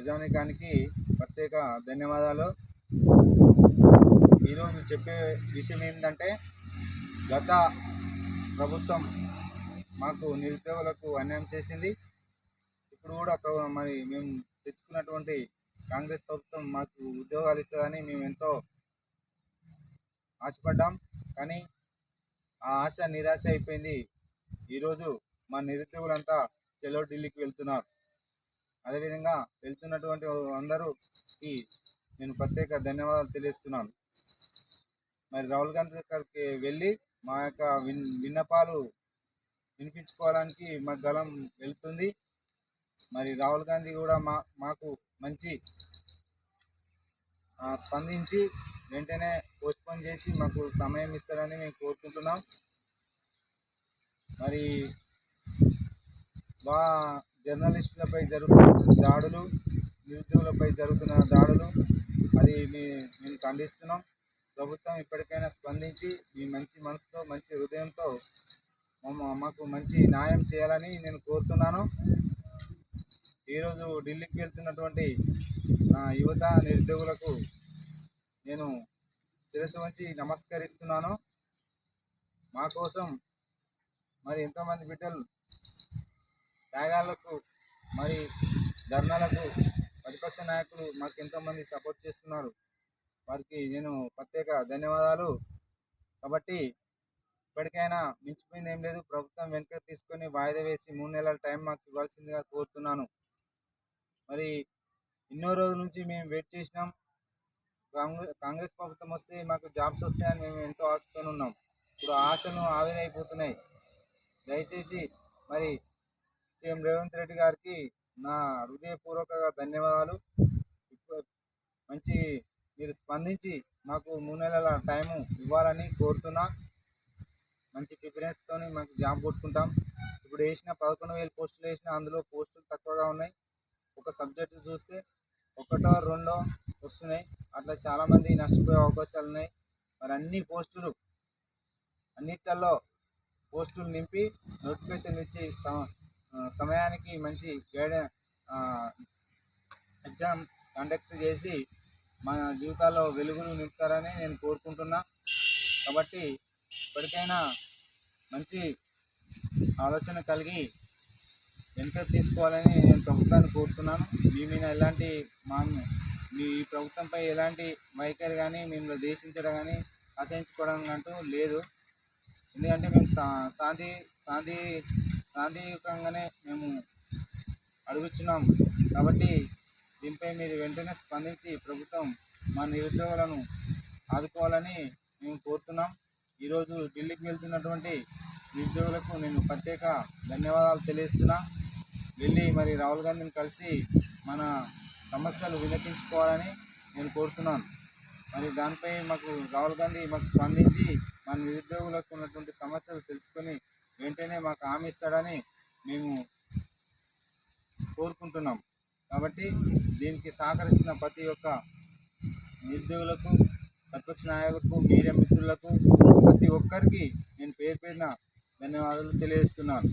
ప్రజానీకానికి ప్రత్యేక ధన్యవాదాలు. ఈరోజు చెప్పే విషయం ఏంటంటే, గత ప్రభుత్వం మాకు నిరుద్యోగులకు అన్యాయం చేసింది. ఇప్పుడు కూడా మరి మేము తెచ్చుకున్నటువంటి కాంగ్రెస్ ప్రభుత్వం మాకు ఉద్యోగాలు ఇస్తుందని మేము ఎంతో ఆశపడ్డాం. కానీ ఆ ఆశ నిరాశ అయిపోయింది. ఈరోజు మా నిరుద్యోగులంతా చెలో ఢిల్లీకి వెళ్తున్నారు. అదేవిధంగా వెళ్తున్నటువంటి అందరూకి నేను ప్రత్యేక ధన్యవాదాలు తెలియజేస్తున్నాను. మరి రాహుల్ గాంధీ గారికి వెళ్ళి మా యొక్క విన్నపాలు వినిపించుకోవడానికి మా గలం వెళ్తుంది. మరి రాహుల్ గాంధీ కూడా మాకు మంచి స్పందించి వెంటనే పోస్ట్పోన్ చేసి మాకు సమయం ఇస్తారని మేము కోరుకుంటున్నాం. మరి జర్నలిస్టులపై జరుగుతున్న దాడులు, నిరుద్యోగులపై జరుగుతున్న దాడులు అది మేము ఖండిస్తున్నాం. ప్రభుత్వం ఇప్పటికైనా స్పందించి మీ మంచి మనసుతో మంచి హృదయంతో మాకు మంచి న్యాయం చేయాలని నేను కోరుతున్నాను. ఈరోజు ఢిల్లీకి వెళ్తున్నటువంటి యువత నిరుద్యోగులకు నేను శిరస్సు వంచి నమస్కరిస్తున్నాను. మా కోసం మరి ఎంతోమంది బిడ్డలు త్యాగాలకు మరి ధర్నాలకు ప్రతిపక్ష నాయకులు మాకు ఎంతోమంది సపోర్ట్ చేస్తున్నారు. వారికి నేను ప్రత్యేక ధన్యవాదాలు. కాబట్టి ఇప్పటికైనా మించిపోయింది ఏం లేదు. ప్రభుత్వం వెనక్కి తీసుకొని వాయిదా వేసి 3 నెలల టైం మాకు ఇవ్వాల్సిందిగా కోరుతున్నాను. మరి ఎన్నో రోజుల నుంచి మేము వెయిట్ చేసినాం. కాంగ్రెస్ ప్రభుత్వం వస్తే మాకు జాబ్స్ వస్తాయని మేము ఎంతో ఆశతో ఉన్నాం. ఇప్పుడు ఆశలు ఆవిరైపోతున్నాయి. దయచేసి మరి సీఎం రేవంత్ రెడ్డి గారికి నా హృదయపూర్వక ధన్యవాదాలు. మంచి మీరు స్పందించి మాకు 3 నెలల టైము ఇవ్వాలని కోరుతున్నా. మంచి ప్రిఫరెన్స్తో మాకు జాబ్ కొట్టుకుంటాం. ఇప్పుడు వేసిన 11,000 పోస్టులు వేసిన, అందులో పోస్టులు తక్కువగా ఉన్నాయి. ఒక సబ్జెక్టు చూస్తే 1, 2 వస్తున్నాయి. అట్లా చాలామంది నష్టపోయే అవకాశాలు ఉన్నాయి. మరి అన్నిట్లలో పోస్టులు నింపి నోటిఫికేషన్ ఇచ్చి సమయానికి మంచి ఎగ్జామ్ కండక్ట్ చేసి మన జీవితాల్లో వెలుగులు నింపుతారని నేను కోరుకుంటున్నా. కాబట్టి ఇప్పటికైనా మంచి ఆలోచన కలిగి వెనక్కి తీసుకోవాలని నేను ప్రభుత్వాన్ని కోరుతున్నాను. మీ మీద మీ ప్రభుత్వంపై ఎలాంటి వైఖరి కానీ మిమ్మల్ని దేశించడం కానీ ఆశయించుకోవడం అంటూ లేదు. ఎందుకంటే మేము శాంతియుతంగానే మేము అడుగుతున్నాం. కాబట్టి దీనిపై మీరు వెంటనే స్పందించి ప్రభుత్వం మా నిరుద్యోగులను ఆదుకోవాలని మేము కోరుతున్నాం. ఈరోజు ఢిల్లీకి వెళ్తున్నటువంటి నిరుద్యోగులకు నేను ప్రత్యేక ధన్యవాదాలు తెలియజేస్తున్నా. వెళ్ళి మరి రాహుల్ గాంధీని కలిసి మన సమస్యలు వినిపించుకోవాలని నేను కోరుతున్నాను. మరి దానిపై రాహుల్ గాంధీ మాకు స్పందించి మన నిరుద్యోగులకు ఉన్నటువంటి సమస్యలు తెలుసుకొని వెంటనే మాకు హామీ ఇస్తాడని మేము కోరుకుంటున్నాం. కాబట్టి దీనికి సహకరిస్తున్న ప్రతి ఒక్క నిరుద్యోగులకు, ప్రతిపక్ష నాయకులకు, మీడియా మిత్రులకు, ప్రతి ఒక్కరికి నేను పేరు పేరున ధన్యవాదాలు తెలియజేస్తున్నాను.